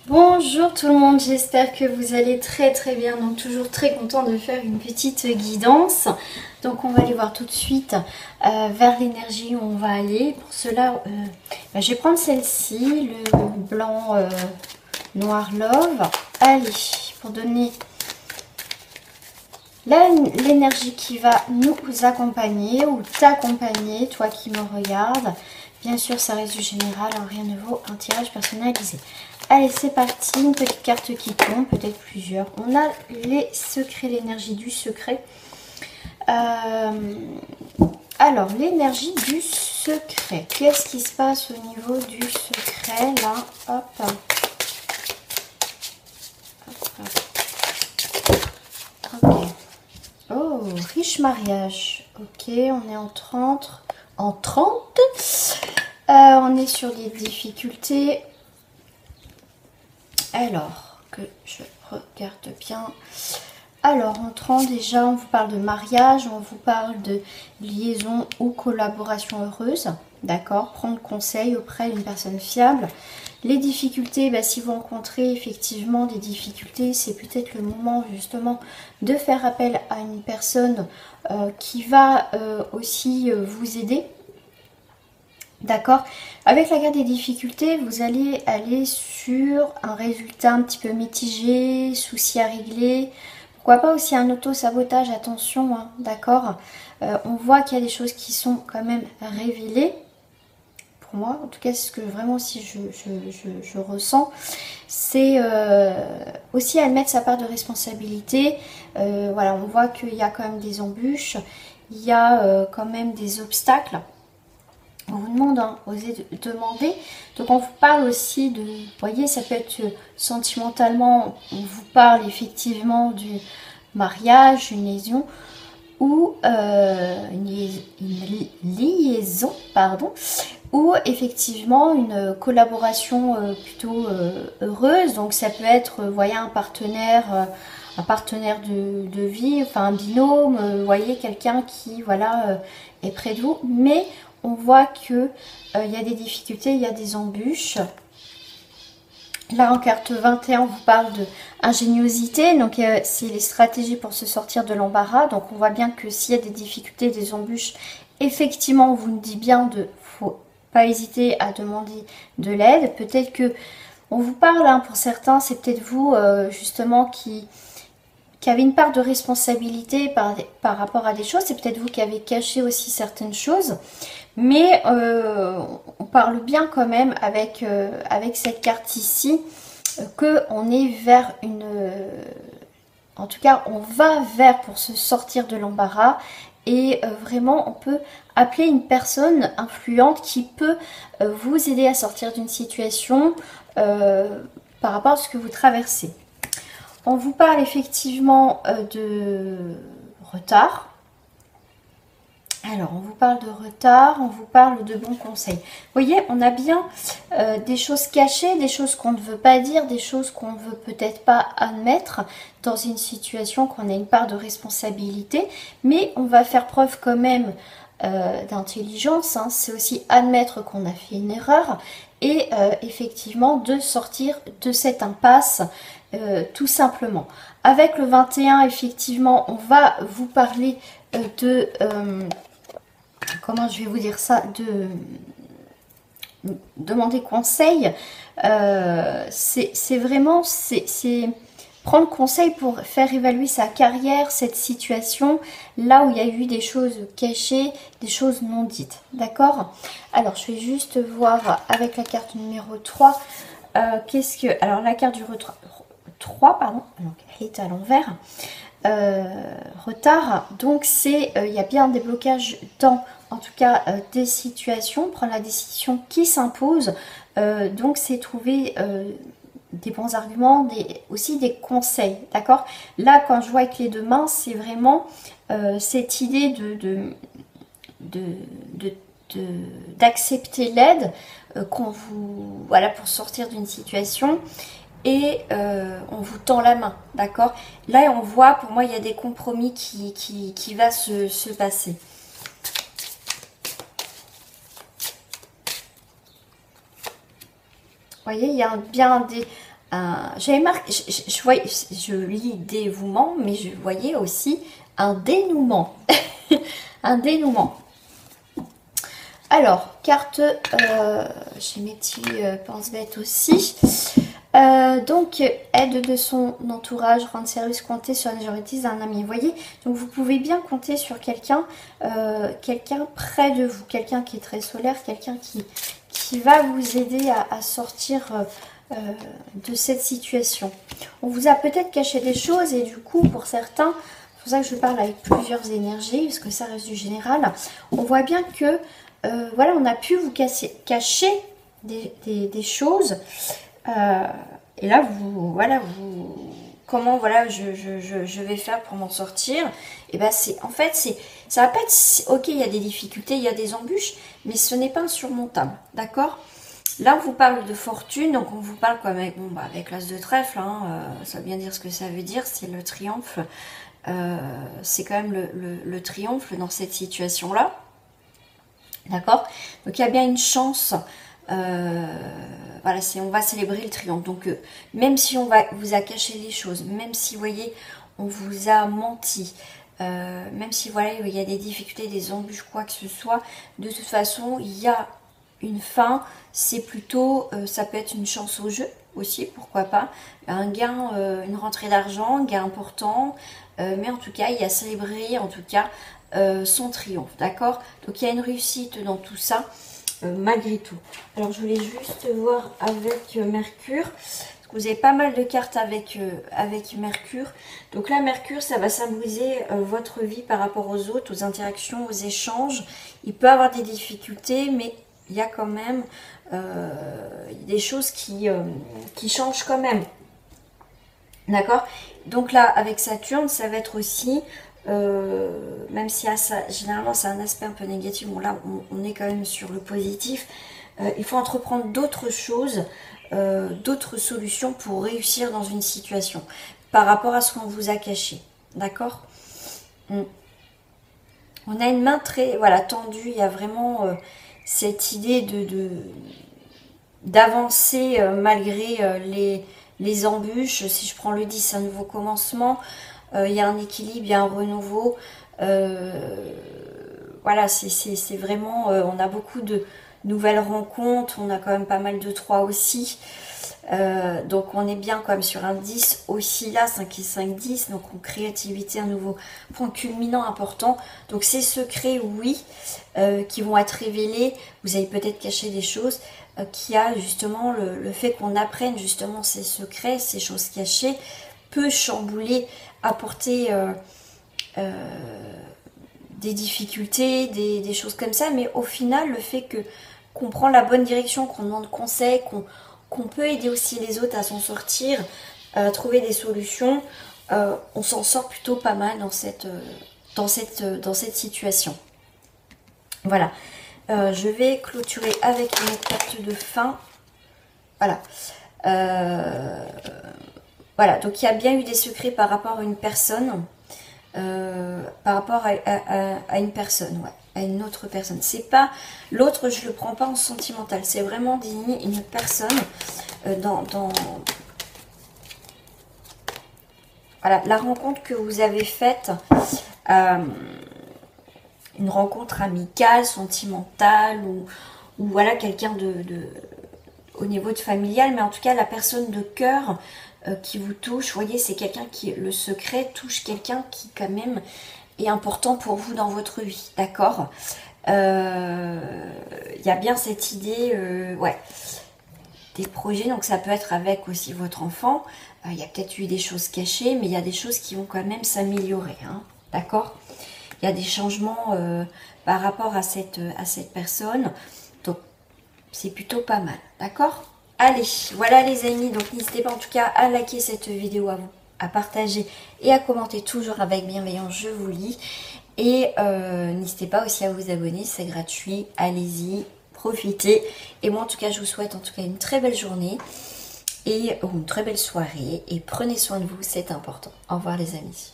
Bonjour tout le monde, j'espère que vous allez très bien, donc toujours très content de faire une petite guidance. Donc on va aller voir tout de suite vers l'énergie où on va aller. Pour cela, je vais prendre celle-ci, le blanc noir love. Allez, pour donner l'énergie qui va nous accompagner ou t'accompagner, toi qui me regardes. Bien sûr, ça reste du général, hein, rien ne vaut un tirage personnalisé. Allez, c'est parti, une petite carte qui tombe, peut-être plusieurs. On a les secrets, l'énergie du secret. Alors, l'énergie du secret. Qu'est-ce qui se passe au niveau du secret, là? Hop. Ok. Oh, riche mariage. Ok, on est en 30. En 30. On est sur des difficultés. Alors, que je regarde bien. Alors, entrant déjà, on vous parle de mariage, on vous parle de liaison ou collaboration heureuse. D'accord, prendre conseil auprès d'une personne fiable. Les difficultés, si vous rencontrez effectivement des difficultés, c'est peut-être le moment justement de faire appel à une personne qui va aussi vous aider. D'accord. Avec la carte des difficultés, vous allez aller sur un résultat un petit peu mitigé, souci à régler. Pourquoi pas aussi un auto-sabotage, attention, hein, d'accord. On voit qu'il y a des choses qui sont quand même révélées. Pour moi, en tout cas, c'est ce que vraiment aussi je ressens. C'est aussi admettre sa part de responsabilité. Voilà, on voit qu'il y a quand même des embûches. Il y a quand même des obstacles. On vous demande, hein, osez demander. Donc on vous parle aussi de, vous voyez, ça peut être sentimentalement, on vous parle effectivement du mariage, une liaison ou une liaison, pardon, ou effectivement une collaboration plutôt heureuse. Donc ça peut être, vous voyez, un partenaire de vie, enfin un binôme, vous voyez, quelqu'un qui, voilà, est près de vous, mais on voit que il y a des difficultés, il y a des embûches. Là, en carte 21, on vous parle de ingéniosité. Donc, c'est les stratégies pour se sortir de l'embarras. Donc, on voit bien que s'il y a des difficultés, des embûches, effectivement, on vous dit bien de faut pas hésiter à demander de l'aide. Peut-être que on vous parle, hein, pour certains, c'est peut-être vous, justement, qui avez une part de responsabilité par rapport à des choses. C'est peut-être vous qui avez caché aussi certaines choses. Mais on parle bien quand même avec cette carte ici qu'on est vers une... en tout cas, on va vers pour se sortir de l'embarras. Et vraiment, on peut appeler une personne influente qui peut vous aider à sortir d'une situation par rapport à ce que vous traversez. On vous parle effectivement de retard. Alors, on vous parle de retard, on vous parle de bons conseils. Vous voyez, on a bien des choses cachées, des choses qu'on ne veut pas dire, des choses qu'on ne veut peut-être pas admettre dans une situation qu'on a une part de responsabilité. Mais on va faire preuve quand même d'intelligence, hein. C'est aussi admettre qu'on a fait une erreur et effectivement de sortir de cette impasse tout simplement. Avec le 21, effectivement, on va vous parler de... comment je vais vous dire ça, de demander conseil. C'est vraiment prendre conseil pour faire évaluer sa carrière, cette situation, là où il y a eu des choses cachées, des choses non dites. D'accord? Alors, je vais juste voir avec la carte numéro 3, qu'est-ce que... Alors, la carte du retard 3, pardon, donc elle est à l'envers. Retard, donc c'est il y a bien des blocages dans en tout cas des situations, prendre la décision qui s'impose, donc c'est trouver des bons arguments, aussi des conseils, d'accord. Là quand je vois avec les deux mains, c'est vraiment cette idée d'accepter l'aide qu'on vous, voilà, pour sortir d'une situation. Et on vous tend la main, d'accord. Là, on voit, pour moi, il y a des compromis qui va se passer. Vous voyez, il y a bien j'avais marqué, je lis dévouement, mais je voyais aussi un dénouement. Un dénouement. Alors, carte, j'ai mes petits pense-bêtes aussi. Donc, aide de son entourage, rendre service, compter sur la gentillesse d'un ami. Vous voyez, donc vous pouvez bien compter sur quelqu'un près de vous, quelqu'un qui est très solaire, quelqu'un qui va vous aider à sortir de cette situation. On vous a peut-être caché des choses et du coup, pour certains, c'est pour ça que je parle avec plusieurs énergies, parce que ça reste du général, on voit bien que voilà, on a pu vous cacher des choses. Et là, comment voilà, je vais faire pour m'en sortir. Et ben en fait, ça va pas être, ok, il y a des difficultés, il y a des embûches, mais ce n'est pas insurmontable, d'accord? Là, on vous parle de fortune, donc on vous parle comme avec, bon, avec l'as de trèfle, hein, ça veut bien dire ce que ça veut dire, c'est le triomphe. C'est quand même le triomphe dans cette situation-là. D'accord? Donc il y a bien une chance. Voilà, on va célébrer le triomphe. Donc même si vous a caché les choses, même si vous voyez, on vous a menti, même si voilà, il y a des difficultés, des embûches, quoi que ce soit, de toute façon, il y a une fin. C'est plutôt, ça peut être une chance au jeu aussi, pourquoi pas, un gain, une rentrée d'argent, un gain important, mais en tout cas, il y a célébré, en tout cas, son triomphe, d'accord? Donc il y a une réussite dans tout ça, malgré tout. Alors je voulais juste voir avec Mercure, parce que vous avez pas mal de cartes avec Mercure. Donc là, Mercure, ça va symboliser votre vie par rapport aux autres, aux interactions, aux échanges. Il peut y avoir des difficultés, mais il y a quand même des choses qui changent quand même. D'accord? Donc là, avec Saturne, ça va être aussi... même si généralement c'est un aspect un peu négatif, bon là on est quand même sur le positif, il faut entreprendre d'autres choses, d'autres solutions pour réussir dans une situation par rapport à ce qu'on vous a caché, d'accord? On a une main très tendue, il y a vraiment cette idée d'avancer malgré les embûches. Si je prends le 10, c'est un nouveau commencement. Il y a un équilibre, il y a un renouveau. Voilà, c'est vraiment... on a beaucoup de nouvelles rencontres. On a quand même pas mal de 3 aussi. Donc on est bien quand même sur un 10 aussi là, 5 et 5, 10. Donc en créativité, un nouveau point culminant important. Donc ces secrets, oui, qui vont être révélés. Vous avez peut-être caché des choses. Qui a justement le fait qu'on apprenne justement ces secrets, ces choses cachées, peut chambouler, apporter des difficultés, des choses comme ça, mais au final, le fait qu'on prend la bonne direction, qu'on demande conseil, qu'on peut aider aussi les autres à s'en sortir, à trouver des solutions, on s'en sort plutôt pas mal dans cette situation. Voilà. Je vais clôturer avec une carte de fin. Voilà. Voilà, donc il y a bien eu des secrets par rapport à une personne. Par rapport à une personne, ouais, à une autre personne. C'est pas l'autre, je le prends pas en sentimental. C'est vraiment désigner une personne voilà, la rencontre que vous avez faite. Une rencontre amicale, sentimentale, ou voilà, quelqu'un au niveau de familial, mais en tout cas la personne de cœur qui vous touche, vous voyez, c'est quelqu'un qui, le secret touche quelqu'un qui quand même est important pour vous dans votre vie, d'accord? Il y a bien cette idée, ouais, des projets, donc ça peut être avec aussi votre enfant. Il y a peut-être eu des choses cachées, mais il y a des choses qui vont quand même s'améliorer, hein, d'accord? Il y a des changements par rapport à cette personne. Donc, c'est plutôt pas mal. D'accord? Allez, voilà les amis. Donc, n'hésitez pas en tout cas à liker cette vidéo, à partager et à commenter toujours avec bienveillance. Je vous lis. Et n'hésitez pas aussi à vous abonner. C'est gratuit. Allez-y, profitez. Et moi, en tout cas, je vous souhaite en tout cas une très belle journée et une très belle soirée. Et prenez soin de vous, c'est important. Au revoir les amis.